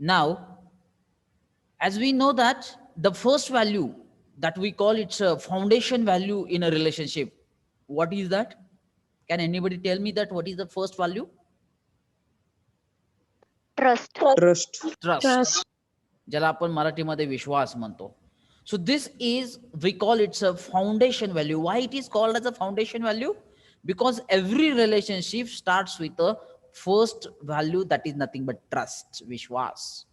Now, as we know that the first value that we call it's a foundation value in a relationship, what is that? Can anybody tell me that what is the first value? Trust. Trust. Trust, ज्याला आपण मराठीमध्ये विश्वास म्हणतो. So this is, we call it's a foundation value. Why it is called as a foundation value? Because every relationship starts with a first value that is nothing but trust, vishwas.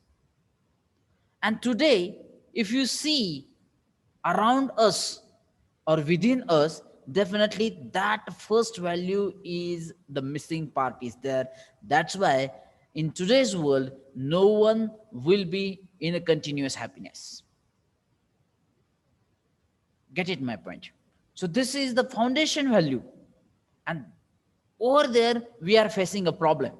And today, if you see around us or within us, definitely that first value is the missing part is there. That's why in today's world, no one will be in a continuous happiness. Get it, my point? So this is the foundation value. And over there, we are facing a problem.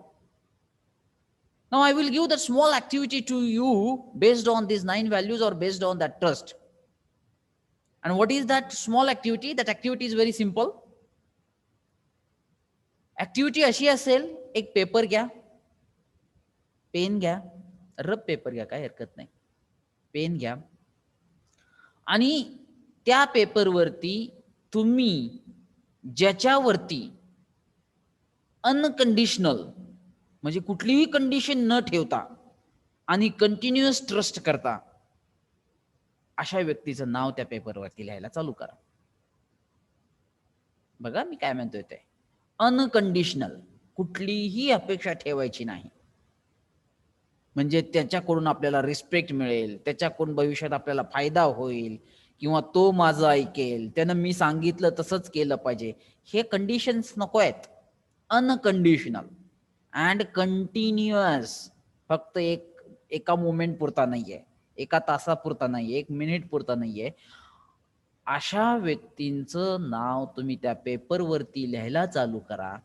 Now I will give the small activity to you based on these 9 values or based on that trust. And what is that small activity? That activity is very simple. Activity अशी असेल, एक paper घ्या, pen घ्या, रब paper घ्या, काय हरकत नाही, पेन घ्या आणि त्या पेपरवरती तुम्ही ज्याच्यावरती अनकंडिशनल म्हणजे कुठलीही कंडिशन न ठेवता आणि कंटिन्युअस ट्रस्ट करता अशा व्यक्तीचं नाव त्या पेपरवरती लिहायला चालू करा. बघा मी काय म्हणतोय ते, अनकंडिशनल, कुठलीही अपेक्षा ठेवायची नाही. म्हणजे त्याच्याकडून आपल्याला रिस्पेक्ट मिळेल, त्याच्याकडून भविष्यात आपल्याला फायदा होईल, किंवा तो माझं ऐकेल, त्यानं मी सांगितलं तसंच केलं पाहिजे, हे कंडिशन्स नको आहेत. अनकंडिशनल अँड कंटिन्युअस, फक्त एका मोमेंट पुरता नाहीये, एका तासापुरता नाहीये, 1 मिनिट पुरता नाहीये. अशा व्यक्तींचं नाव तुम्ही त्या पेपरवरती लिहायला चालू करा.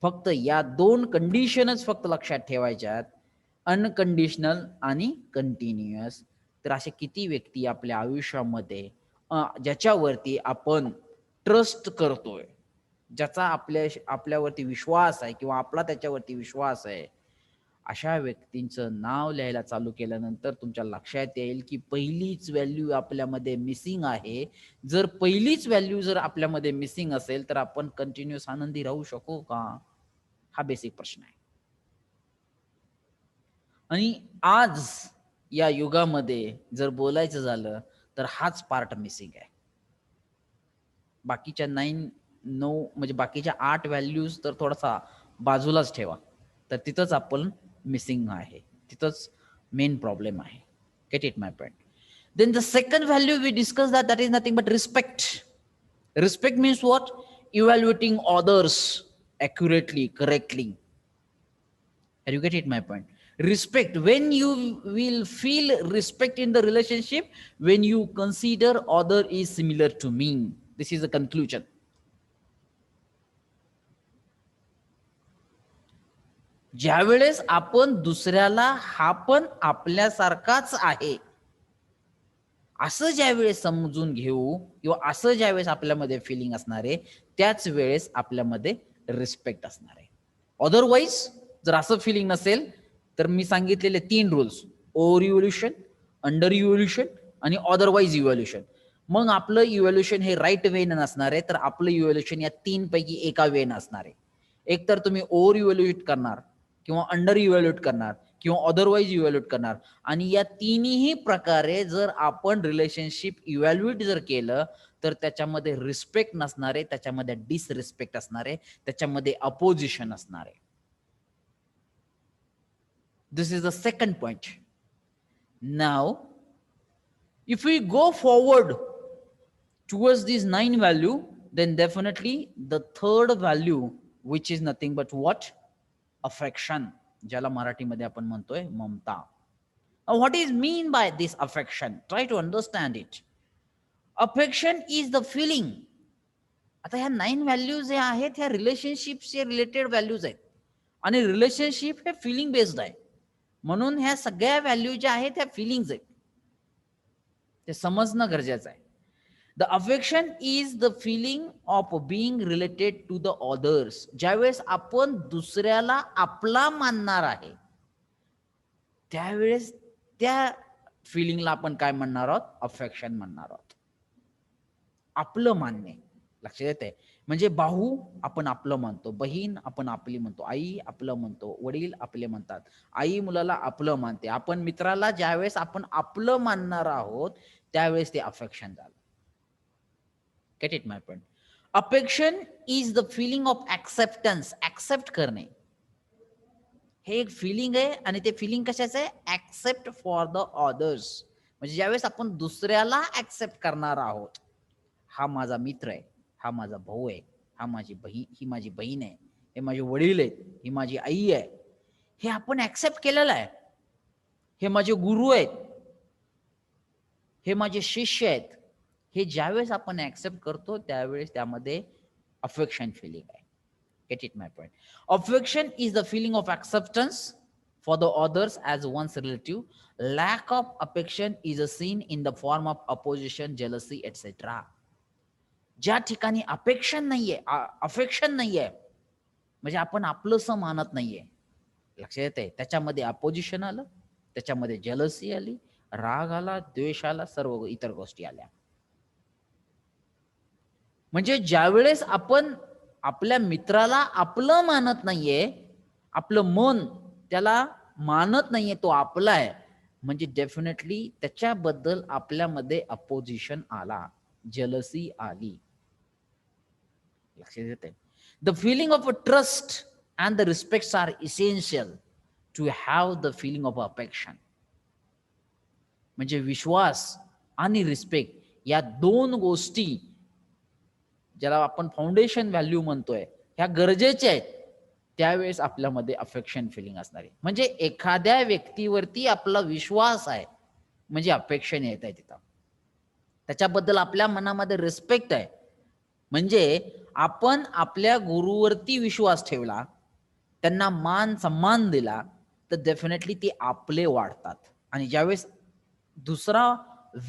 फक्त या 2 कंडिशनच फक्त लक्षात ठेवायच्यात, अनकंडिशनल आणि कंटिन्युअस. तर असे किती व्यक्ती आपल्या आयुष्यामध्ये ज्याच्यावरती आपण ट्रस्ट करतोय, ज्याचा आपल्यावरती विश्वास आहे किंवा आपला त्याच्यावरती विश्वास आहे, अशा व्यक्तींचं नाव लिहायला चालू केल्यानंतर तुमच्या लक्षात येईल की पहिलीच व्हॅल्यू आपल्यामध्ये मिसिंग आहे. जर पहिलीच व्हॅल्यू जर आपल्यामध्ये मिसिंग असेल तर आपण कंटिन्युअस आनंदी राहू शकू का? हा बेसिक प्रश्न आहे. आणि आज या युगामध्ये जर बोलायचं झालं तर हाच पार्ट मिसिंग आहे. बाकीच्या 9 म्हणजे बाकीच्या 8 व्हॅल्यूज तर थोडासा बाजूलाच ठेवा, तर तिथंच आपण मिसिंग आहे, तिथंच मेन प्रॉब्लेम आहे. Get it my point? Then the second value we discussed that is nothing but respect. Respect means what? Evaluating others accurately, correctly. Have you get it my point? Respect, when you will feel respect in the relationship, when you consider other is similar to me. This is a conclusion. ज्यावेळेस आपण दुसऱ्याला हा पण आपल्यासारखाच आहे असं ज्यावेळेस समजून घेऊ किंवा असं ज्यावेळेस आपल्यामध्ये फिलिंग असणार आहे, त्याच वेळेस आपल्यामध्ये रिस्पेक्ट असणार आहे. अदरवाईज जर असं फिलिंग नसेल तर मी सांगितलेले 3 rules, over evaluation, under evaluation आणि अदरवाईज इव्हॅल्युएशन, मग आपलं इव्हॅल्युएशन हे राईट वे नसणार आहे, तर आपलं इव्हॅल्युएशन या 3 पैकी एका वे असणार आहे. एक तर तुम्ही ओव्हर इव्हॅल्युएट करणार किंवा अंडर इव्हॅल्युएट करणार किंवा अदरवाईज इव्हॅल्युएट करणार. आणि या तिन्ही प्रकारे जर आपण रिलेशनशिप इव्हॅल्युएट जर केलं तर त्याच्यामध्ये रिस्पेक्ट नसणार आहे, त्याच्यामध्ये डिसरिस्पेक्ट असणार आहे, त्याच्यामध्ये अपोजिशन असणार आहे. This is the second point. Now if we go forward towards these 9 value, then definitely the third value, which is nothing but what? Affection, ज्याला मराठीमध्ये आपण म्हणतोय Mamata. Now what is mean by this affection? Try to understand it. Affection is the feeling. आता ह्या 9 values जे आहेत ह्या रिलेशनशिपचे related values आहेत आणि रिलेशनशिप हे फिलिंग बेस्ड आहे, म्हणून ह्या सगळ्या व्हॅल्यू ज्या आहेत ह्या फिलिंग्स आहेत, ते समजणं गरजेचं आहे. The affection is the feeling of being related to the others. ज्यावेळेस आपण दुसऱ्याला आपला मानणार आहे त्यावेळेस त्या फिलिंगला आपण काय म्हणणार आहोत? अफेक्शन म्हणणार आहोत. आपलं मानणे. लक्षात येते? म्हणजे भाऊ आपण आपलं म्हणतो, बहीण आपण आपली म्हणतो, आई आपलं म्हणतो, वडील आपले म्हणतात, आई मुलाला आपलं मानते. आपण मित्राला ज्यावेळेस आपण आपलं मानणार आहोत त्यावेळेस ते अफेक्शन झालं. Get it my point? Affection is the feeling of acceptance. Accept करणे हे एक फिलिंग आहे आणि ते फिलिंग कशाचं आहे? Accept for the others. म्हणजे ज्यावेळेस आपण दुसऱ्याला ऍक्सेप्ट करणार आहोत, हा माझा मित्र आहे, हा माझा भाऊ आहे, ही माझी बहीण आहे, हे माझे वडील आहेत, ही माझी आई आहे, हे आपण ऍक्सेप्ट केलेलं आहे. हे माझे गुरु आहेत, हे माझे शिष्य आहेत. हे ज्यावेळेस आपण ऍक्सेप्ट करतो त्यावेळेस त्यामध्ये अफेक्शन फिलिंग आहे. Get it my point? Affection is the feeling of acceptance for the others as one's relative. Lack of affection is a seen in the form of opposition, jealousy, etc. ज्या ठिकाणी affection नाहीये म्हणजे आपण आपलंसं मानत नाहीये. लक्षात येते? त्याच्यामध्ये अपोजिशन आलं, त्याच्यामध्ये जेलसी आली, राग आला, द्वेष आला, सर्व इतर गोष्टी आल्या. म्हणजे ज्यावेळेस आपण आपल्या मित्राला आपलं मानत नाहीये, आपलं मन त्याला मानत नाहीये, तो आपला आहे, म्हणजे डेफिनेटली त्याच्याबद्दल आपल्यामध्ये अपोजिशन आला, जेलसी आली. लक्षात येते? The feeling of a trust and the respect are essential to have the feeling of affection. म्हणजे विश्वास आणि रिस्पेक्ट या दोन गोष्टी ज्याला आपण फाउंडेशन व्हॅल्यू म्हणतोय, ह्या गरजेच्या आहेत. त्यावेळेस आपल्यामध्ये अफेक्शन फिलिंग असणार आहे. म्हणजे एखाद्या व्यक्तीवरती आपला विश्वास आहे म्हणजे अफेक्शन येत आहे तिथं. त्याच्याबद्दल आपल्या मनामध्ये रिस्पेक्ट आहे. म्हणजे आपण आपल्या गुरुवरती विश्वास ठेवला, त्यांना मान सन्मान दिला, तर डेफिनेटली ते आपले वाढतात. आणि ज्यावेळेस दुसरा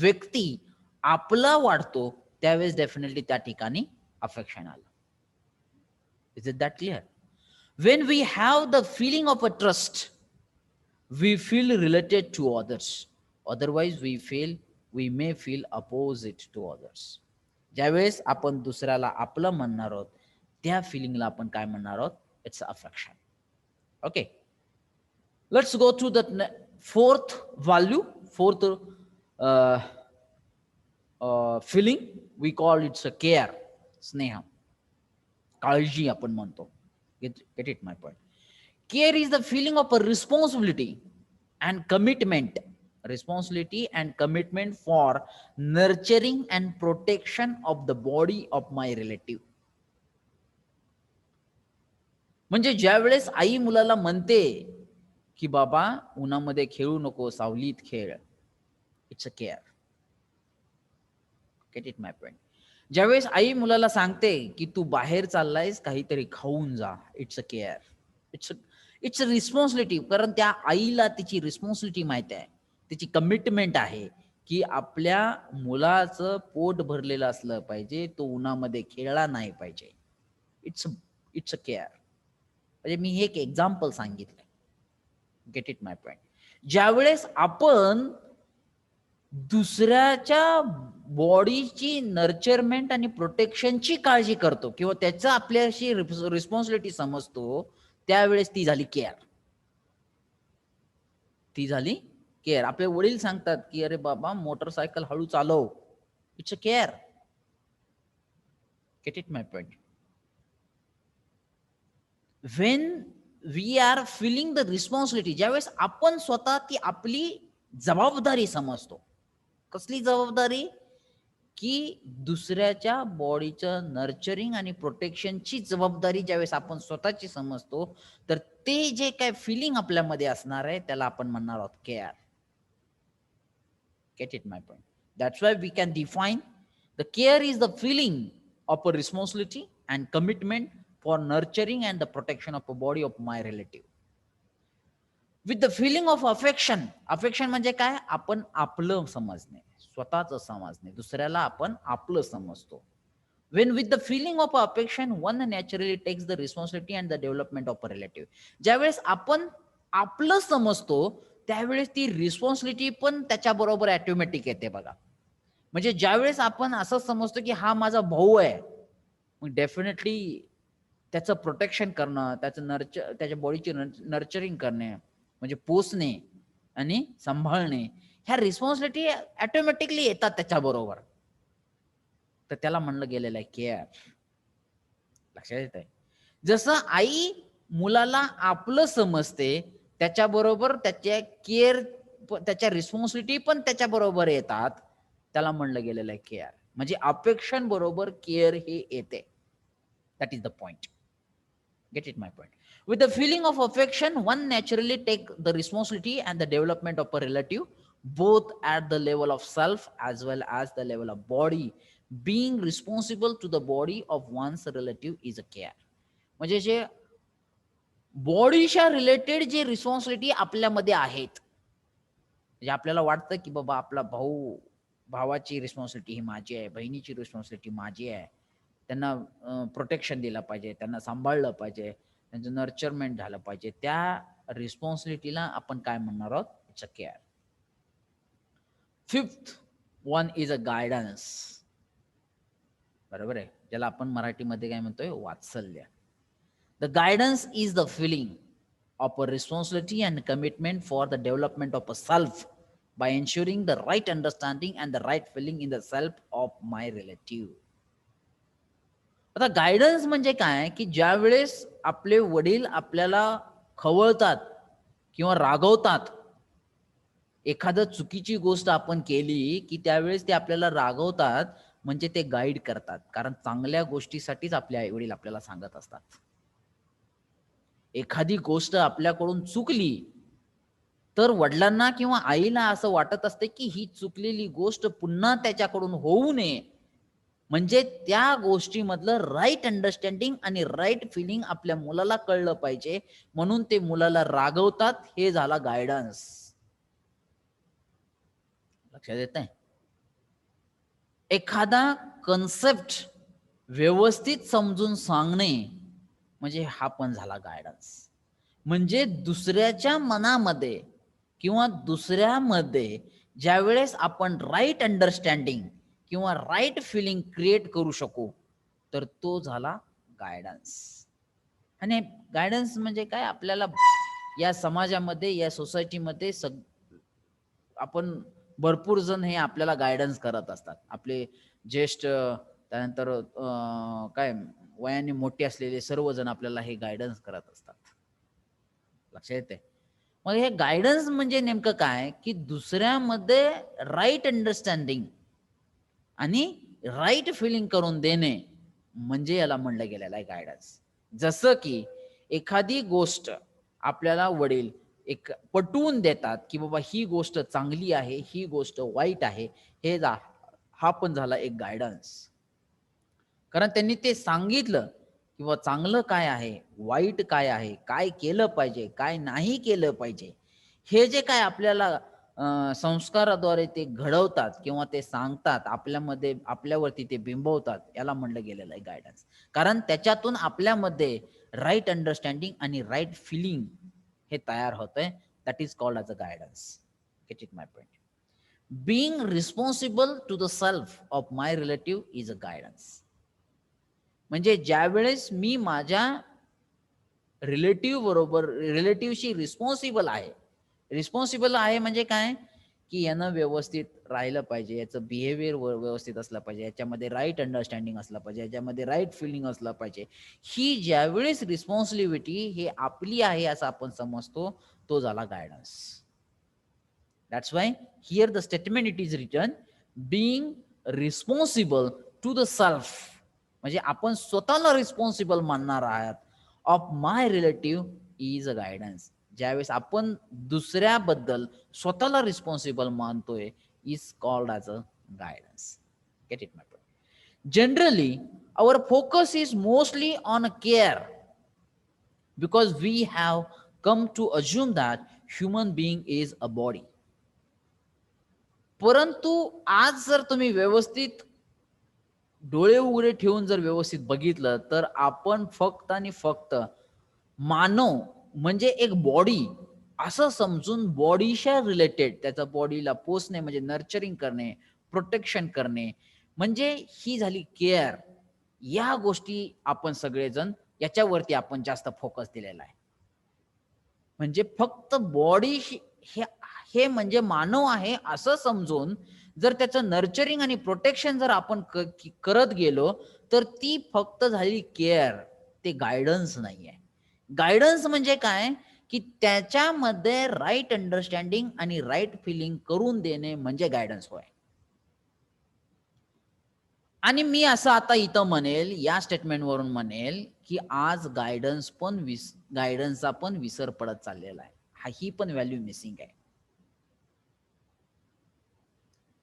व्यक्ती आपला वाढतो त्यावेळेस डेफिनेटली त्या ठिकाणी अफेक्शन आलं. Is it that clear? When we have the feeling of a trust, we feel related to others. Otherwise, we may feel opposite to others. ज्यावेळेस आपण दुसऱ्याला आपलं म्हणणार आहोत, त्या फिलिंगला आपण काय म्हणणार आहोत? It's affection. Okay, let's go to the fourth value, fourth feeling. We call it's a care, स्नेह, काळजी आपण म्हणतो. Get it my point? Care is the feeling of a responsibility and commitment. Responsibility and commitment for nurturing and protection of the body of my relative. म्हणजे ज्या वेळेस आई मुलाला म्हणते की बाबा उन्हामध्ये खेळू नको, सावलीत खेळ, it's a care. Get it my point? ज्यावेळेस आई मुलाला सांगते की तू बाहेर चाललायस काहीतरी खाऊन जा, it's a care. It's a responsibility. कारण त्या आईला तिची रिस्पॉन्सिबिलिटी माहिती आहे, तिची कमिटमेंट आहे की आपल्या मुलाचं पोट भरलेलं असलं पाहिजे, तो उन्हामध्ये खेळला नाही पाहिजे. It's it's a care. म्हणजे मी हे एक एक्झाम्पल सांगितलंय. Gate it my point? ज्यावेळेस आपण दुसऱ्याच्या बॉडीची नर्चरमेंट आणि प्रोटेक्शनची काळजी करतो किंवा त्याचा आपल्याशी रिस्पॉन्सिबिलिटी समजतो, त्यावेळेस ती झाली केअर. ती झाली केअर. आपले वडील सांगतात की अरे बाबा मोटरसायकल हळू चालव, it's a care. Get it my point? When we are feeling the responsibility, ज्यावेळेस आपण स्वतः ती आपली जबाबदारी समजतो. कसली जबाबदारी? की दुसऱ्याच्या बॉडीचं नर्चरिंग आणि प्रोटेक्शनची जबाबदारी ज्यावेळेस आपण स्वतःची समजतो, तर ते जे काय फिलिंग आपल्यामध्ये असणार आहे त्याला आपण म्हणणार आहोत care. Get it my point? That's why we can define the care is the feeling of a responsibility and commitment for nurturing and the protection of a body of my relative. With the feeling of affection. Affection म्हणजे काय? आपण आपलं समजणे, स्वतःच समजणे, दुसऱ्याला आपण आपलं समजतो. When with the feeling of affection, one naturally takes the responsibility and the development of a relative. ज्यावेळेस आपण आपलं समजतो त्यावेळेस ती रिस्पॉन्सिबिलिटी पण त्याच्याबरोबर ऑटोमॅटिक येते बघा. म्हणजे ज्यावेळेस आपण असं समजतो की हा माझा भाऊ आहे, मग डेफिनेटली त्याचं प्रोटेक्शन करणं, त्याच्या बॉडीची नर्चरिंग करणे, म्हणजे पोसणे आणि सांभाळणे, ह्या रिस्पॉन्सिबिलिटी ऑटोमॅटिकली येतात त्याच्याबरोबर. तर त्याला म्हणलं गेलेलं आहे केअर. लक्षात येत आहे? जसं आई मुलाला आपलं समजते, त्याच्याबरोबर त्याच्या केअर, त्याच्या रिस्पॉन्सिबिलिटी पण त्याच्याबरोबर येतात. त्याला म्हणलं गेलेलं आहे केअर. म्हणजे अपेक्षांबरोबर केअर हे येते. That is the point. Get it my point? With the feeling of affection, one naturally take the responsibility and the development of a relative, both at the level of self as well as the level of body. Being responsible to the body of one's relative is a care. म्हणजे जे बॉडीच्या related जे responsibility आपल्यामध्ये आहेत, म्हणजे आपल्याला वाटतं की बाबा आपला भावाची रिस्पॉन्सिबिलिटी ही माझी आहे, बहिणीची रिस्पॉन्सिबिलिटी माझी आहे, त्यांना प्रोटेक्शन दिलं पाहिजे, त्यांना सांभाळलं पाहिजे, त्यांचं नर्चरमेंट झालं पाहिजे, त्या रिस्पॉन्सिबिलिटीला आपण काय म्हणणार आहोत? It's a care. Fifth one is a guidance. बरोबर आहे, ज्याला आपण मराठीमध्ये काय म्हणतोय? वात्सल्य. The guidance is the feeling of a responsibility and commitment for the development of a self by ensuring the right understanding and the right feeling in the self of my relative. आता guidance म्हणजे काय की ज्या वेळेस आपले वडील आपल्याला खवळतात किंवा रागवतात, एखादं चुकीची गोष्ट आपण केली की त्यावेळेस ते आपल्याला रागवतात, म्हणजे ते गाईड करतात, कारण चांगल्या गोष्टीसाठीच आपले आई वडील आपल्याला सांगत असतात. एखादी गोष्ट आपल्याकडून चुकली तर वडिलांना किंवा आईला असं वाटत असते की ही चुकलेली गोष्ट पुन्हा त्याच्याकडून होऊ नये, म्हणजे त्या गोष्टीमधलं राईट अंडरस्टँडिंग आणि राईट फिलिंग आपल्या मुलाला कळलं पाहिजे, म्हणून ते मुलाला रागवतात. हे झाला गायडन्स. लक्षात येत आहे? एखादा कन्सेप्ट व्यवस्थित समजून सांगणे म्हणजे हा पण झाला गायडन्स. म्हणजे दुसऱ्याच्या मनामध्ये किंवा दुसऱ्यामध्ये ज्यावेळेस आपण राईट अंडरस्टँडिंग किंवा राईट फिलिंग क्रिएट करू शकू, तर तो झाला गायडन्स. आणि गायडन्स म्हणजे काय? आपल्याला या समाजामध्ये, या सोसायटीमध्ये आपण भरपूर जण हे आपल्याला गायडन्स करत असतात. आपले ज्येष्ठ, त्यानंतर काय वयाने मोठे असलेले सर्वजण आपल्याला हे गायडन्स करत असतात. लक्षात येते? मग हे गायडन्स म्हणजे नेमकं काय की दुसऱ्यामध्ये राईट अंडरस्टँडिंग आणि राईट फिलिंग करून देणे, म्हणजे याला म्हणलं गेलेलं आहे गायडन्स. जसं की एखादी गोष्ट आपल्याला वडील एक पटवून देतात की बाबा ही गोष्ट चांगली आहे, ही गोष्ट वाईट आहे, हा पण झाला एक गायडन्स. कारण त्यांनी ते सांगितलं किंवा चांगलं काय आहे, वाईट काय आहे, काय केलं पाहिजे, काय नाही केलं पाहिजे, हे जे काय आपल्याला संस्काराद्वारे ते घडवतात किंवा ते सांगतात, आपल्यामध्ये आपल्यावरती ते बिंबवतात, याला म्हणलं गेलेलं आहे गायडन्स. कारण त्याच्यातून आपल्यामध्ये राईट अंडरस्टँडिंग आणि राईट फिलिंग हे तयार होतंय. That is called as a guidance. Get it my point? Being responsible to the self of my relative is a guidance. म्हणजे ज्यावेळेस मी माझ्या रिलेटिव्हशी रिस्पॉन्सिबल आहे म्हणजे काय की यानं व्यवस्थित राहिलं पाहिजे, याचं बिहेवियर व्यवस्थित असलं पाहिजे, याच्यामध्ये राईट अंडरस्टँडिंग असलं पाहिजे, याच्यामध्ये राईट फिलिंग असलं पाहिजे. ही ज्यावेळेस रिस्पॉन्सिबिलिटी हे आपली आहे असं आपण समजतो, तो झाला guidance. That's why here the statement it is written, being responsible to the self, म्हणजे आपण स्वतःला रिस्पॉन्सिबल मानणार आहात, of my relative is a guidance. ज्यावेळेस आपण दुसऱ्याबद्दल स्वतःला रिस्पॉन्सिबल मानतोय, is called as a guidance. Get it my point? Generally our focus is mostly on care because we have come to assume that human being is a body. परंतु आज जर तुम्ही व्यवस्थित डोळे उघडे ठेवून जर व्यवस्थित बघितलं, तर आपण फक्त आणि फक्त मानव म्हणजे एक बॉडी असं समजून बॉडीच्या रिलेटेड त्याचा बॉडीला पोसणे म्हणजे नर्चरिंग करणे, प्रोटेक्शन करणे, म्हणजे ही झाली केअर. या गोष्टी आपण सगळेजण याच्यावरती आपण जास्त फोकस दिलेला आहे. म्हणजे फक्त बॉडी हे हे म्हणजे मानव आहे असं समजून जर त्याचं नर्चरिंग आणि प्रोटेक्शन जर आपण करत गेलो तर ती फक्त झाली केअर, ते गायडन्स नाहीये. गायडन्स म्हणजे काय, की त्याच्यामध्ये राईट अंडरस्टँडिंग आणि राईट फिलिंग करून देणे म्हणजे गायडन्स होय. आणि मी असं आता इथं म्हणेल, या स्टेटमेंटवरून म्हणेल, की आज गायडन्सचा पण विसर पडत चाललेला आहे. ही पण व्हॅल्यू मिसिंग आहे.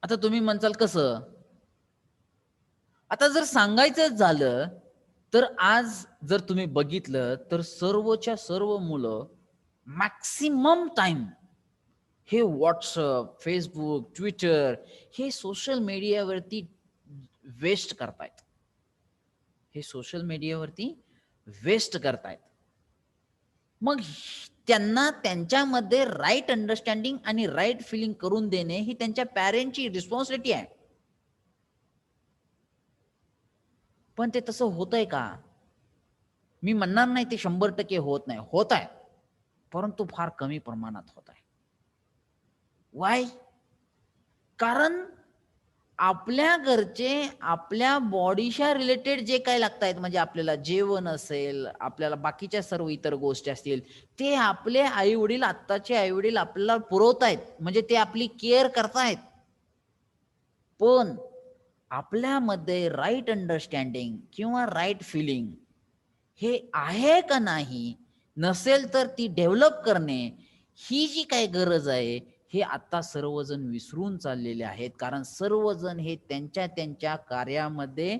आता तुम्ही म्हणसाल कसं? आता जर सांगायचं झालं, तर आज जर तुम्ही बघितलं, तर सर्वच्या सर्व मुलं मॅक्सिमम टाईम हे WhatsApp, Facebook, Twitter हे सोशल मीडियावरती वेस्ट करतायत. हे सोशल मीडियावरती वेस्ट करतायत. मग त्यांना त्यांच्यामध्ये राइट अंडरस्टँडिंग आणि राइट फीलिंग करून देणे ही त्यांच्या पॅरेंटची रिस्पॉन्सिबिलिटी आहे. पण ते तसं होतंय का? मी म्हणणार नाही ते 100% होत नाही. होत आहे. परंतु फार कमी प्रमाणात होत आहे. व्हाय? कारण आपल्या घरचे आपल्या बॉडीच्या रिलेटेड जे काही लागतायत म्हणजे आपल्याला जेवण असेल, आपल्याला बाकीच्या सर्व इतर गोष्टी असतील, ते आपले आई-वडील, आत्ताचे आई-वडील आपल्याला पुरवतायत. म्हणजे ते आपली केअर करतायत. पण आपल्यामध्ये राइट अंडरस्टँडिंग किंवा राइट फीलिंग हे आहे का नाही? नसेल तर ती डेव्हलप करणे, ही जी काही गरज आहे, हे आता सर्वजण विसरून चाललेले आहेत. कारण सर्वजण हे त्यांच्या त्यांच्या कार्यामध्ये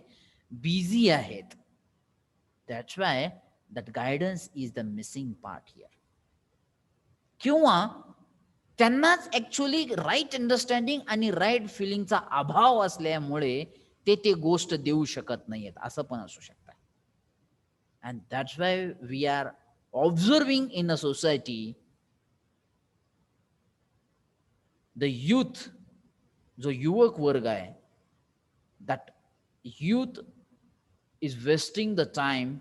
बिझी आहेत. That's why that guidance is the missing part here. किंवा त्यांनाच ॲक्चुअली राइट अंडरस्टँडिंग आणि राइट फीलिंगचा अभाव असल्यामुळे ते गोष्ट देऊ शकत नाहीयेत, असं पण असू शकतं. And that's why we are observing in a society the youth, जो युवक वर्ग आहे, that youth is wasting the time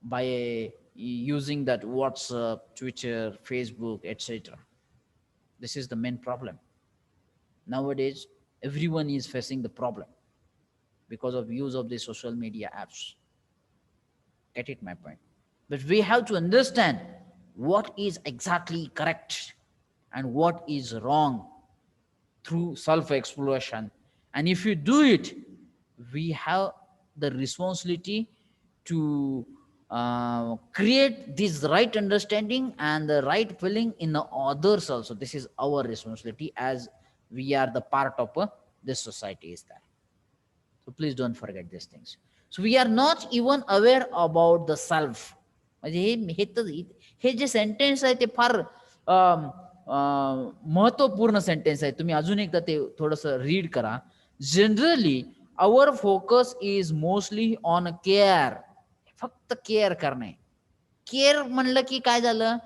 by using that WhatsApp, Twitter, Facebook, etc. This is the main problem. Nowadays, everyone is facing the problem because of use of the social media apps. Get it my point? But we have to understand what is exactly correct and what is wrong through self exploration. And if you do it, we have the responsibility to create this right understanding and the right feeling in the others also. This is our responsibility as we are the part of this society is that. So please don't forget these things. So we are not even aware about the self. म्हणजे हे जे sentence आहे ते फार महत्वपूर्ण sentence आहे. तुम्ही अजून एकदा ते थोडंसं रीड करा. Generally our focus is mostly on care. फक्त केअर करणे. केअर म्हणलं की काय झालं,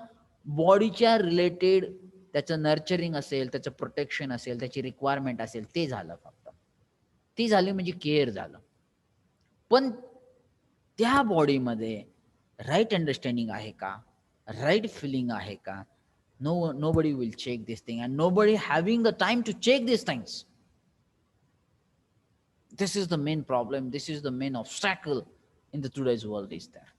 बॉडीच्या रिलेटेड त्याचं नर्चरिंग असेल, त्याचं प्रोटेक्शन असेल, त्याची रिक्वायरमेंट असेल, ते झालं फक्त. ती झाली म्हणजे केअर झालं. पण त्या बॉडीमध्ये राईट अंडरस्टँडिंग आहे का, राईट फिलिंग आहे का? Nobody will check this thing and nobody having the time to check these things. This is the main problem. This is the main obstacle in the today's world is there.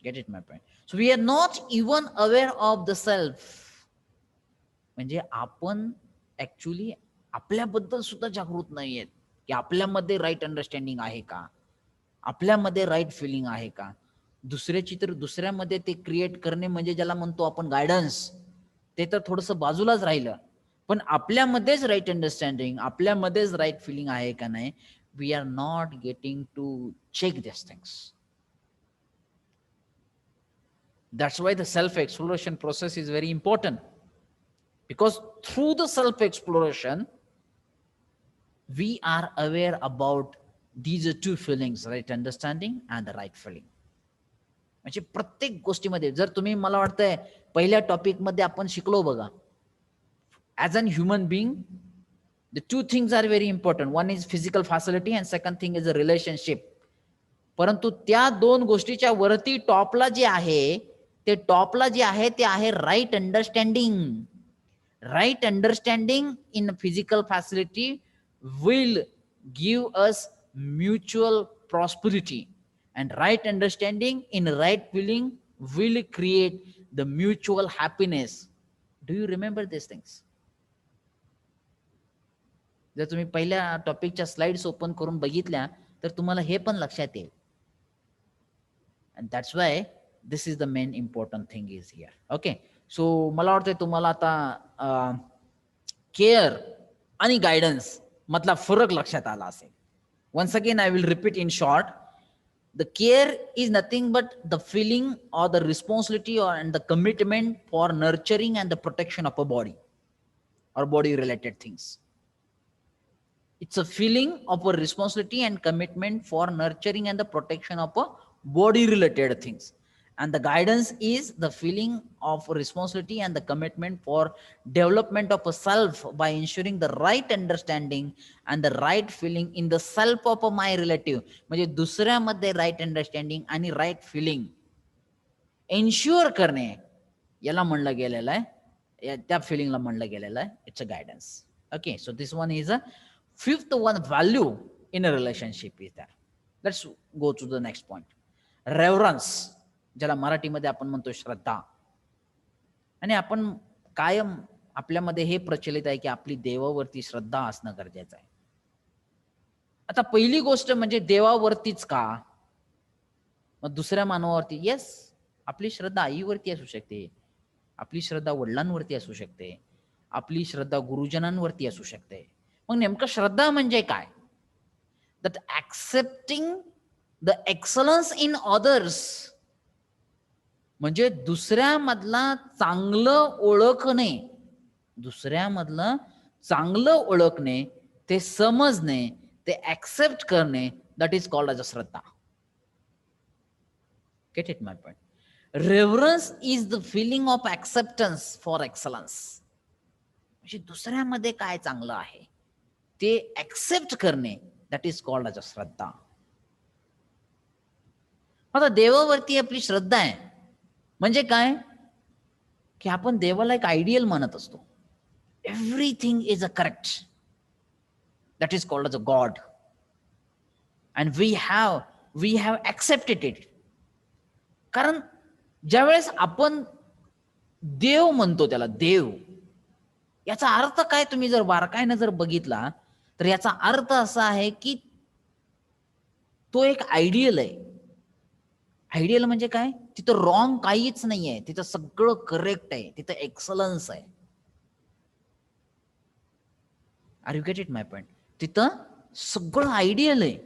Get it my point? So we are not even aware of the self. म्हणजे आपण actually आपल्याबद्दल सुद्धा जागृत नाहीयेत की आपल्यामध्ये right understanding आहे का, आपल्यामध्ये राईट फिलिंग आहे का. दुसऱ्याची तर दुसऱ्यामध्ये ते क्रिएट करणे म्हणजे ज्याला म्हणतो आपण गायडन्स, ते तर थोडंसं बाजूलाच राहिलं. पण आपल्यामध्येच राईट अंडरस्टँडिंग, आपल्यामध्येच राईट फिलिंग आहे का नाही, we are not getting to check this things. That's why the self-exploration process is very important. Because through the self-exploration, we are aware about these two feelings, right understanding and the right feeling. म्हणजे प्रत्येक गोष्टीमध्ये जर तुम्ही मला वाटतंय पहिल्या topic मध्ये आपण शिकलो बघा, as an human being the two things are very important. One is physical facility and second thing is a relationship. परंतु त्या दोन गोष्टीच्या वरती टॉपला जे आहे ते आहे right understanding. Right understanding in physical facility will give us mutual prosperity and right understanding in right feeling will create the mutual happiness. Do you remember these things? जर तुम्ही पहिल्या टॉपिकच्या स्लाइड्स ओपन करून बघितल्या तर तुम्हाला हे पण लक्षात येईल. and that's why this is the main important thing is here. Okay, so मला वाटतंय तुम्हाला आता केअर आणि गायडन्स मधला फरक लक्षात आला असेल. once again I will repeat in short. The care is nothing but the feeling or the responsibility or and the commitment for nurturing and the protection of a body or body related things. It's a feeling of a responsibility and commitment for nurturing and the protection of a body related things. And the guidance is the feeling of responsibility and the commitment for development of a self by ensuring the right understanding and the right feeling in the self of a my relative. म्हणजे दुसऱ्यामध्ये right understanding आणि right feeling ensure करणे याला म्हणलं गेलेलं आहे, त्या फिलिंगला म्हणलं गेलेलं आहे. It's a guidance. Okay, so this one is a fifth one value in a relationship is that. Let's go to the next point. Reverence, ज्याला मराठीमध्ये आपण म्हणतो श्रद्धा. आणि आपण कायम आपल्यामध्ये हे प्रचलित आहे की आपली देवावरती श्रद्धा असणं गरजेचं आहे. आता पहिली गोष्ट म्हणजे देवावरतीच का, मग दुसऱ्या मानवावरती? येस, आपली श्रद्धा आईवरती असू शकते, आपली श्रद्धा वडिलांवरती असू शकते, आपली श्रद्धा गुरुजनांवरती असू शकते. मग नेमकं श्रद्धा म्हणजे काय? That accepting the excellence in others, म्हणजे दुसऱ्यामधला चांगलं ओळखणे, दुसऱ्यामधलं चांगलं ओळखणे, ते समजणे, ते ऍक्सेप्ट करणे, that is called as a shraddha. Get it my point? Reverence is the feeling of acceptance for excellence. म्हणजे दुसऱ्यामध्ये काय चांगलं आहे ते ऍक्सेप्ट करणे, that is called as a shraddha. आता देवावरती आपली श्रद्धा आहे म्हणजे काय की आपण देवाला एक आयडियल मानत असतो. Everything is a correct, that is called as a god and we have accepted it. कारण ज्यावेळेस आपण देव म्हणतो त्याला देव, याचा अर्थ काय तुम्ही जर बारकाईनं जर बघितला तर याचा अर्थ असा आहे की तो एक आयडियल आहे. आयडियल म्हणजे काय? तिथं रॉंग काहीच नाहीये, तिथं सगळं करेक्ट आहे, तिथं एक्सलन्स आहे. Are you get it my point? तिथं सगळं आयडियल आहे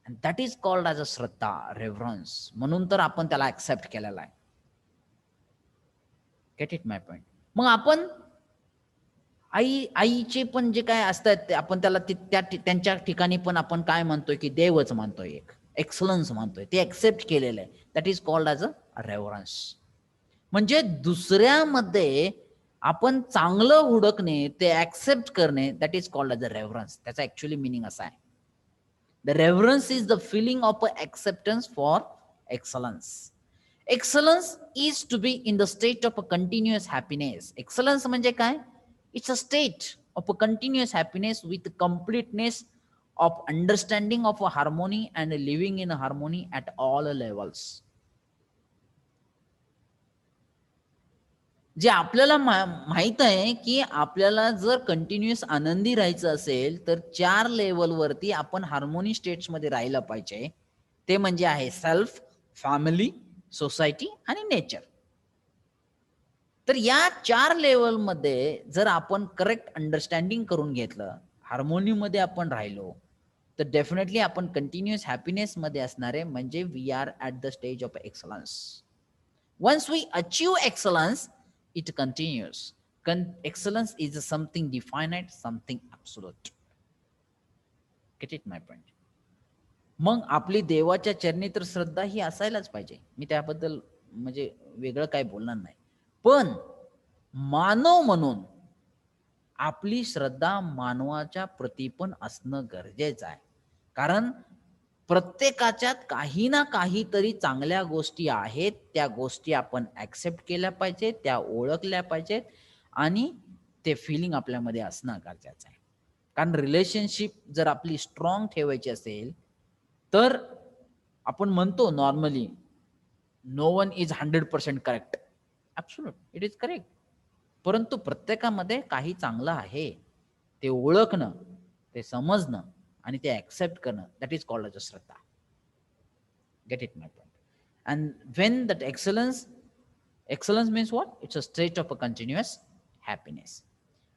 and that is called as a shraddha, reverence. म्हणून तर आपण त्याला ऍक्सेप्ट केलेला आहे. Get it my point? मग आपण आईचे पण जे काय असतात आपण त्याला त्यांच्या ठिकाणी पण आपण काय म्हणतोय की देवच मानतोय, एक एक्सलन्स मानतोय, ते ऍक्सेप्ट केलेलं आहे. That is called as a reverence. म्हणजे दुसऱ्यामध्ये आपण चांगलं हुडकणे, ते ऍक्सेप्ट करणे, that is called as a reverence. त्याचा ऍक्च्युअली मिनिंग असा आहे. The reverence is the feeling of acceptance for excellence. Excellence is to be in the state of a continuous happiness. Excellence म्हणजे काय? It's a state of a continuous happiness with completeness of understanding of a harmony and living in a harmony at all levels. जे आपल्याला माहित आहे की आपल्याला जर continuous आनंदी राहायचं असेल तर 4 लेवलवरती आपण हार्मोनी स्टेट्स मध्ये राहिलं पाहिजे. ते म्हणजे आहे सेल्फ, फॅमिली, सोसायटी आणि नेचर. तर या 4 लेवलमध्ये जर आपण करेक्ट अंडरस्टँडिंग करून घेतलं, हार्मोनीमध्ये आपण राहिलो, तर डेफिनेटली आपण कंटिन्युअस हॅपीनेस मध्ये असणारे, म्हणजे we are at the stage of excellence. Once we achieve excellence, it continuous. Excellence is something definite, something absolute. Get it my point? मग आपली देवाच्या चरणी तर श्रद्धा ही असायलाच पाहिजे. मी त्याबद्दल म्हणजे वेगळं काही बोलणार नाही. पण मानव म्हणून आपली श्रद्धा मानवाच्या प्रती पण असणं गरजेचं आहे. कारण प्रत्येकाच्यात काही ना काहीतरी चांगल्या गोष्टी आहेत. त्या गोष्टी आपण ॲक्सेप्ट केल्या पाहिजेत, त्या ओळखल्या पाहिजेत आणि ते फिलिंग आपल्यामध्ये असणं गरजेचं आहे. कारण रिलेशनशिप जर आपली स्ट्राँग ठेवायची असेल, तर आपण म्हणतो normally, "no one is 100% correct." Absolute, it is correct. परंतु प्रत्येकामध्ये काही चांगलं आहे. ते ओळखणं, ते समजणं आणि ते ॲक्सेप्ट करणं, that is called as a Shraddha. Get it my point? And when that excellence means what? It's a state of a continuous happiness.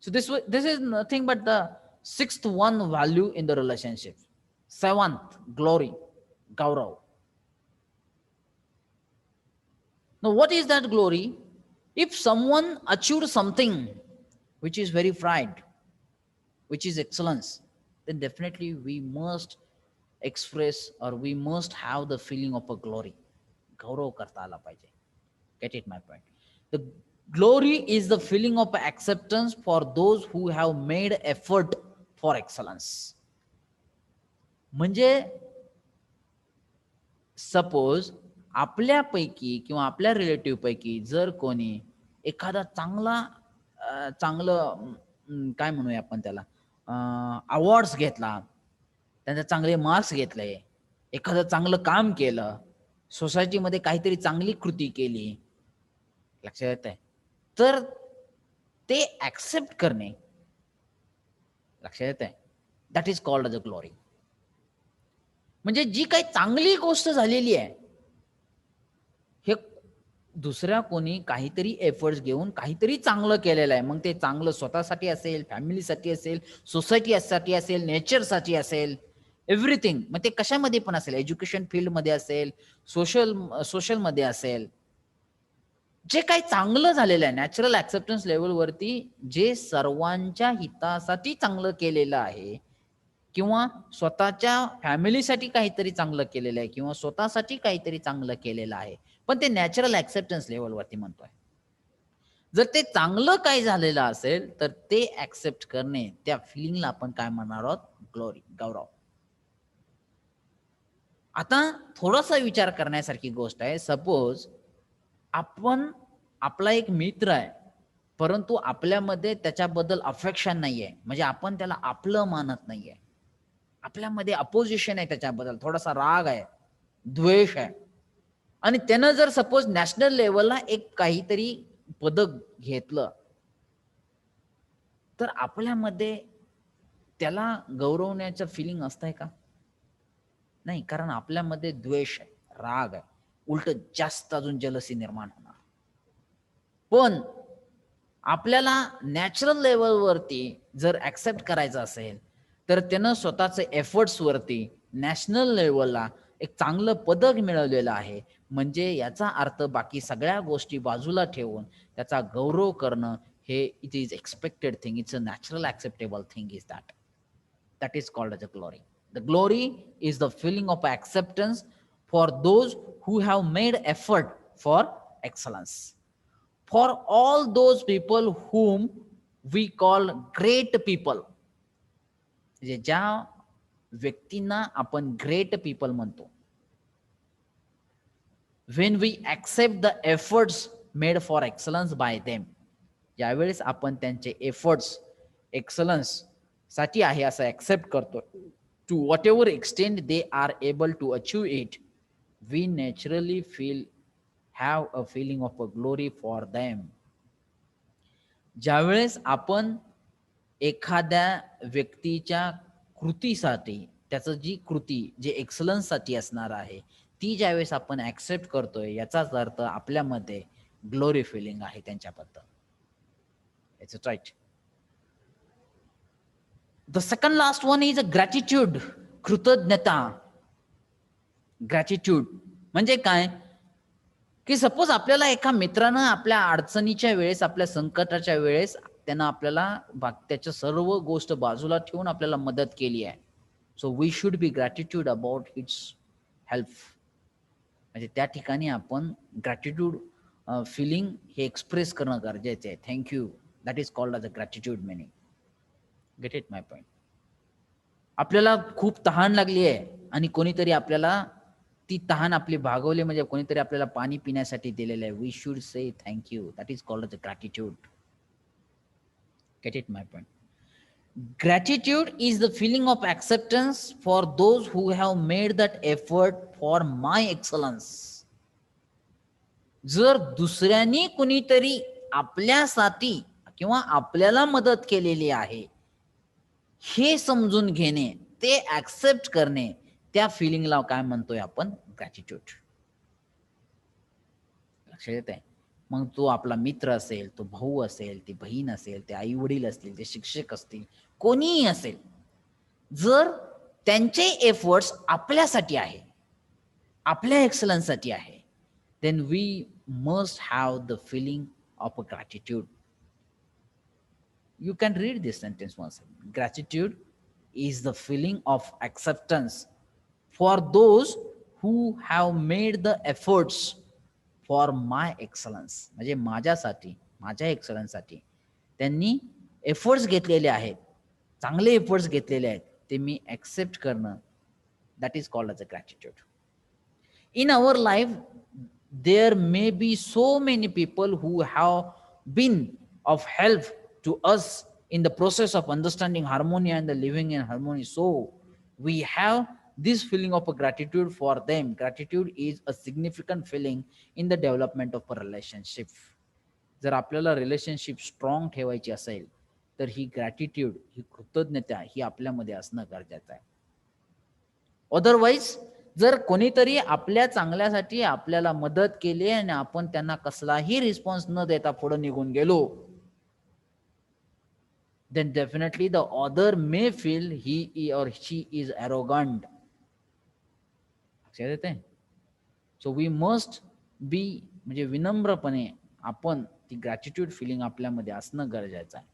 So this is nothing but the sixth one value in the relationship. Seventh, glory, gaurav. Now what is that glory? If someone achieved something which is very pride, which is excellence, then definitely we must express or we must have the feeling of a glory. गौरव करता आला पाहिजे. Get it my point? The glory is the feeling of acceptance for those who have made effort for excellence. म्हणजे suppose आपल्यापैकी किंवा आपल्या relative पैकी जर कोणी एखादा चांगलं काय म्हणूया आपण त्याला, अवॉर्ड्स घेतला, त्यांचे चांगले मार्क्स घेतले, एखादं चांगलं काम केलं, सोसायटीमध्ये काहीतरी चांगली कृती केली, लक्षात येत आहे, तर ते ऍक्सेप्ट करणे, लक्षात येत आहे, that is called as a glory. म्हणजे जी काही चांगली गोष्ट झालेली आहे, हे दुसऱ्या कोणी काहीतरी एफर्ट्स घेऊन काहीतरी चांगलं केलेलं आहे. मग ते चांगलं स्वतःसाठी असेल, फॅमिलीसाठी असेल, सोसायटीसाठी असेल, नेचरसाठी असेल, एव्हरीथिंग. मग ते कशामध्ये पण असेल, एज्युकेशन फील्डमध्ये असेल, सोशलमध्ये असेल. जे काही चांगलं झालेलं आहे नॅचरल ऍक्सेप्टन्स लेवलवरती, जे सर्वांच्या हितासाठी चांगलं केलेलं आहे किंवा स्वतःच्या फॅमिलीसाठी काहीतरी चांगलं केलेलं आहे किंवा स्वतःसाठी काहीतरी चांगलं केलेलं आहे, पण ते नॅचरल ऍक्सेप्टन्स लेवलवरती म्हणतोय. जर ते चांगलं काही झालेलं असेल तर ते ऍक्सेप्ट करणे, त्या फिलिंगला आपण काय म्हणणार आहोत? ग्लोरी, गौरव. आता थोडासा विचार करण्यासारखी गोष्ट आहे. सपोज आपण, आपला एक मित्र आहे, परंतु आपल्यामध्ये त्याच्याबद्दल अफेक्शन नाहीये, म्हणजे आपण त्याला आपलं मानत नाहीये, आपल्यामध्ये अपोजिशन आहे, त्याच्याबद्दल थोडासा राग आहे, द्वेष आहे, आणि त्यानं जर सपोज नॅशनल लेवलला एक काहीतरी पदक घेतलं, तर आपल्यामध्ये त्याला गौरवण्याचं फिलिंग असतंय का? नाही, कारण आपल्यामध्ये द्वेष आहे, राग आहे, उलट जास्त अजून जलसी निर्माण होणार. पण आपल्याला नॅचरल लेवलवरती जर ऍक्सेप्ट करायचं असेल, तर त्यानं स्वतःचे एफर्ट्स वरती नॅशनल लेवलला एक चांगलं पदक मिळवलेलं आहे. म्हणजे याचा अर्थ बाकी सगळ्या गोष्टी बाजूला ठेवून त्याचा गौरव करणं, हे it is expected thing, it's a natural acceptable thing is that. That is called as a glory. The glory is the feeling of acceptance for those who have made effort for excellence. For all those people whom we call great people, म्हणजे ज्या व्यक्तींना आपण great people म्हणतो, when we accept the efforts made for excellence by them, ज्यावेळेस आपण त्यांचे efforts excellence साठी आहे असं ऍक्सेप्ट करतो, to whatever extend they are able to achieve it, we naturally have a feeling of a glory for them. ज्यावेळेस आपण एखाद्या व्यक्तीच्या कृतीसाठी, त्याचं जी कृती जे एक्सलन्ससाठी असणार आहे, ती ज्यावेळेस आपण ऍक्सेप्ट करतोय, याचाच अर्थ आपल्यामध्ये ग्लोरी फिलिंग आहे त्यांच्याबद्दल. It's right. The second last one is a gratitude, कृतज्ञता. ग्रॅटिट्यूड म्हणजे काय, की सपोज आपल्याला एका मित्रानं आपल्या अडचणीच्या वेळेस, आपल्या संकटाच्या वेळेस त्यानं आपल्याला त्याच्या सर्व गोष्ट बाजूला ठेवून आपल्याला मदत केली आहे, so we should be gratitude about it's help. म्हणजे त्या ठिकाणी आपण ग्रॅटिट्यूड फिलिंग हे एक्सप्रेस करणं गरजेचं आहे. Thank you, that is called as a gratitude meaning. Gate it my point. आपल्याला खूप तहान लागली आहे आणि कोणीतरी आपल्याला ती तहान आपली भागवली, म्हणजे कोणीतरी आपल्याला पाणी पिण्यासाठी दिलेलं आहे. We should say thank you, that is called as a gratitude. Get it my point. Gratitude is the feeling of acceptance for those who have made that effort for my excellence. जर दुसऱ्यांनी कुणीतरी आपल्यासाठी किंवा आपल्याला मदत केलेली आहे हे समजून घेणे, ते ऍक्सेप्ट करणे, त्या फिलिंगला काय म्हणतोय आपण? ग्रॅटिट्यूड. लक्षात येत आहे? मग तो आपला मित्र असेल, तो भाऊ असेल, ती बहीण असेल, ते आई वडील असतील, ते शिक्षक असतील, कोणीही असेल, जर त्यांचे एफर्ट्स आपल्यासाठी आहे, आपल्या एक्सलन्ससाठी आहे, then we must have the feeling of a gratitude. You can read this sentence once. Gratitude is the feeling of acceptance for those who have made the efforts for my excellence. म्हणजे माझ्यासाठी, माझ्या एक्सलन्ससाठी त्यांनी efforts घेतलेले आहेत, चांगले efforts घेतलेले आहेत, ते मी ॲक्सेप्ट करणं, that is called as a gratitude. In our life, there may be so many people who have been of help to us in the process of understanding harmony and the living in harmony. So we have this feeling of a gratitude for them. Gratitude is a significant feeling in the development of a relationship. जर आपल्याला relationship strong ठेवायची असेल तर ही gratitude, ही कृतज्ञता ही आपल्यामध्ये असणं गरजेचं आहे. अदरवाईज जर कोणीतरी आपल्या चांगल्यासाठी आपल्याला मदत केली आणि आपण त्यांना कसलाही रिस्पॉन्स न देता पुढे निघून गेलो, then definitely the other may feel he or she is arrogant. लक्षात येते? सो वी मस्ट बी, म्हणजे विनम्रपणे आपण ती ग्रॅटिट्यूड फिलिंग आपल्यामध्ये असणं गरजेचं आहे.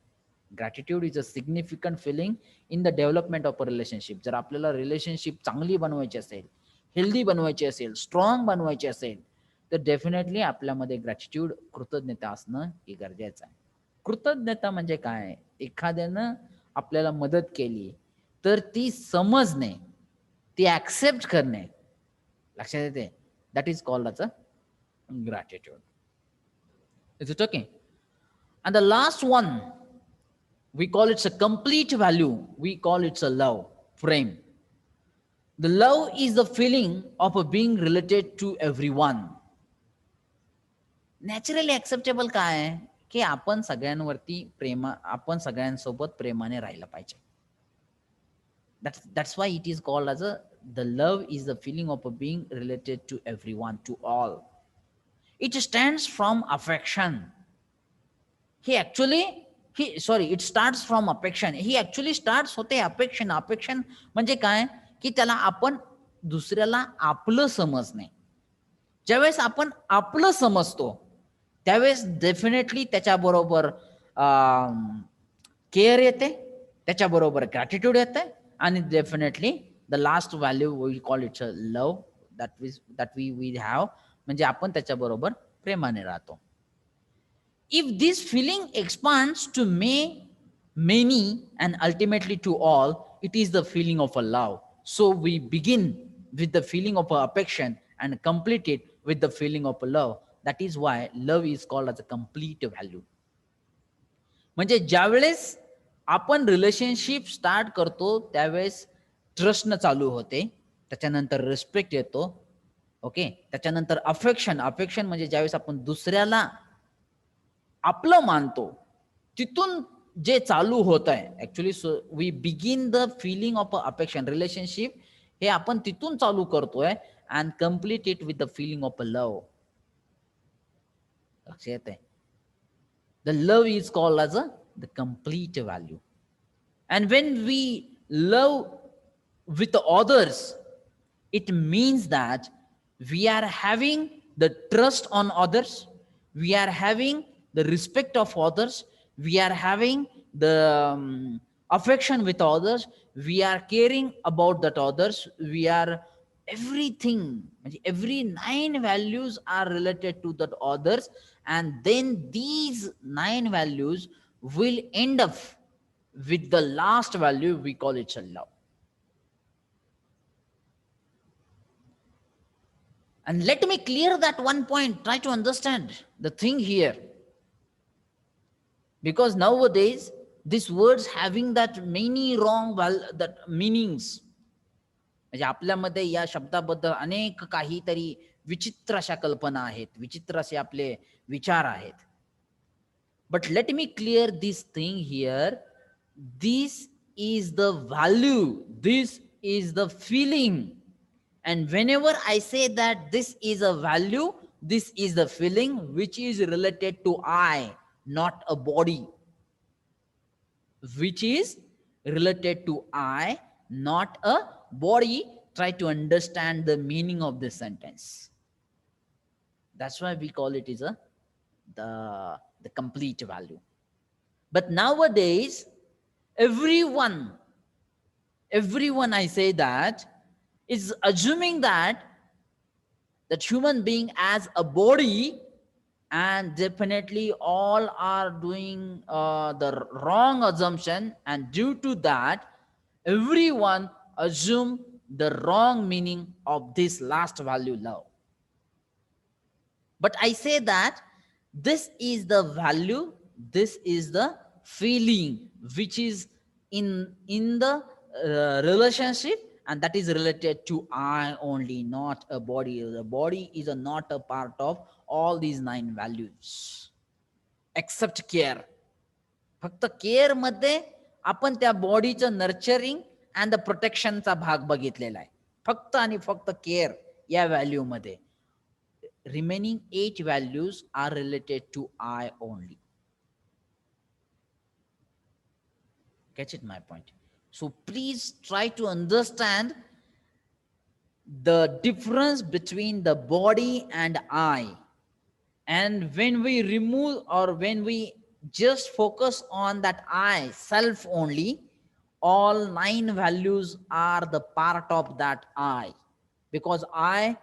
Gratitude is a significant feeling in the development of a relationship. जर आपल्याला रिलेशनशिप चांगली बनवायची असेल, हेल्दी बनवायची असेल, स्ट्रॉंग बनवायची असेल, तर डेफिनेटली आपल्यामध्ये ग्रॅटिट्यूड, कृतज्ञता असणं हे गरजेचं आहे. कृतज्ञता म्हणजे काय? एखाद्यानं आपल्याला मदत केली तर ती समजणे, ती ऍक्सेप्ट करणे. लक्षात येते? That is called as a gratitude. Is it okay? And the last one, we call it a complete value. We call it a love frame. The love is the feeling of a being related to everyone. Naturally acceptable काय आहे की आपण सगळ्यांवरती आपण सगळ्यांसोबत प्रेमाने राहिलं पाहिजे. That's why it is called as the love is the feeling of a being related to everyone, to all. It stands from affection. It starts from affection. He actually starts होते अपेक्षण. अपेक्षण म्हणजे काय की त्याला आपण दुसऱ्याला आपलं समजणे. ज्यावेळेस आपण आपलं समजतो त्यावेळेस डेफिनेटली त्याच्याबरोबर केअर येते, त्याच्याबरोबर ग्रॅटिट्यूड येते, आणि definitely the last value we call it's a love that we have, म्हणजे आपण त्याच्याबरोबर प्रेमाने राहतो. If this feeling expands to many and ultimately to all, it is the feeling of a love. So we begin with the feeling of affection and complete it with the feeling of a love. That is why love is called as a complete value. म्हणजे ज्यावेळेस आपण relationship start करतो त्यावेळेस ट्रस्टनं चालू होते, त्याच्यानंतर respect येतो. Okay, त्याच्यानंतर अफेक्शन म्हणजे ज्यावेळेस आपण दुसऱ्याला आपलं मानतो तिथून जे चालू होत आहे actually. So we begin the feeling of affection. Relationship हे आपण तिथून चालू करतोय and complete it with the feeling of a love. लक्षात येते? The love is called as the complete value. And when we love with others, it means that we are having the trust on others, we are having the respect of others, we are having the affection with others, we are caring about that others, we are everything, every 9 values are related to that others, and then these 9 values will end up with the last value, we call it love. And let me clear that one point, try to understand the thing here, because nowadays these words having that many wrong that meanings, म्हणजे आपल्यामध्ये या शब्दाबद्दल अनेक काहीतरी विचित्र अशा कल्पना आहेत, विचित्र असे आपले विचार आहेत. But let me clear this thing here. This is the value, this is the feeling. And whenever I say that this is a value, this is the feeling which is related to I, not a body. Which is related to I, not a body. Try to understand the meaning of this sentence. That's why we call it is the complete value. But nowadays, everyone I say that is assuming that human being as a body, and definitely all are doing the wrong assumption, and due to that everyone assume the wrong meaning of this last value, love. But I say that this is the value, this is the feeling which is in the relationship, and that is related to I only, not a body. The body is not a part of all these 9 values except care. फक्त care मध्ये आपण त्या बॉडीचं nurturing and the प्रोटेक्शनचा भाग बघितलेला आहे, फक्त आणि फक्त केअर या व्हॅल्यू मध्ये. Remaining 8 values are related to I only. Catch it my point? So please try to understand the difference between the body and I. And when we remove, or when we just focus on that I, self only, all 9 values are the part of that I, because I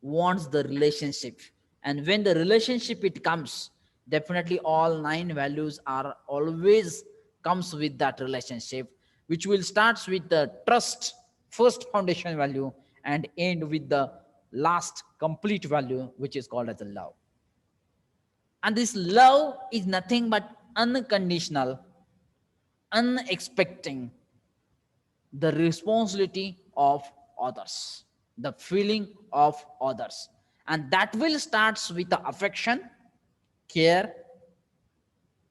wants the relationship, and when the relationship it comes, definitely all 9 values are always comes with that relationship, which will starts with the trust, first foundation value, and end with the last complete value, which is called as a love. And this love is nothing but unconditional, unexpecting the responsibility of others, the feeling of others, and that will starts with the affection, care,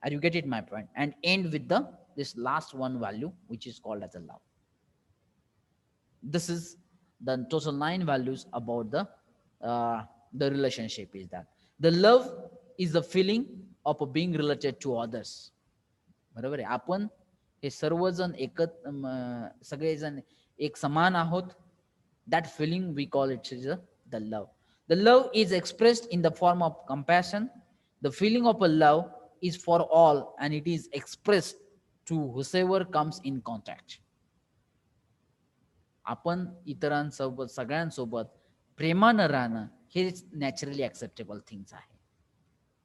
and you get it my point, and end with the this last one value, which is called as a love. This is the total 9 values about the relationship. Is that the love is the feeling of being related to others. बरोबर आहे. आपण हे सर्वजण सगळेजण एक समान आहोत. That feeling we call it is the love. The love is expressed in the form of compassion. The feeling of a love is for all, and it is expressed to whoever comes in contact. आपण इतरांसोबत, सगळ्यांसोबत प्रेमानं राहणं हे naturally acceptable things आहे.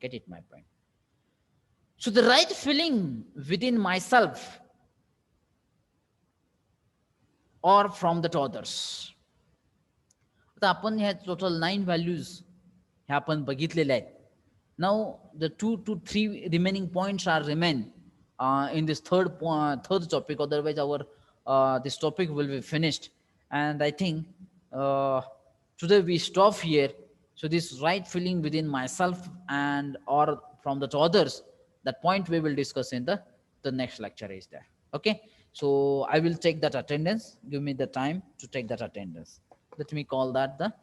Get it my point? So the right feeling within myself or from the others. आता आपण ह्या टोटल 9 व्हॅल्यूज ह्या आपण बघितलेल्या आहेत. Now the 2 to 3 remaining points are remain in this third topic. Otherwise our this topic will be finished, and I think today we stop here. So this right feeling within myself and or from the others, that point we will discuss in the next lecture is there. Okay, so I will take that attendance. Give me the time to take that attendance. Let me call that the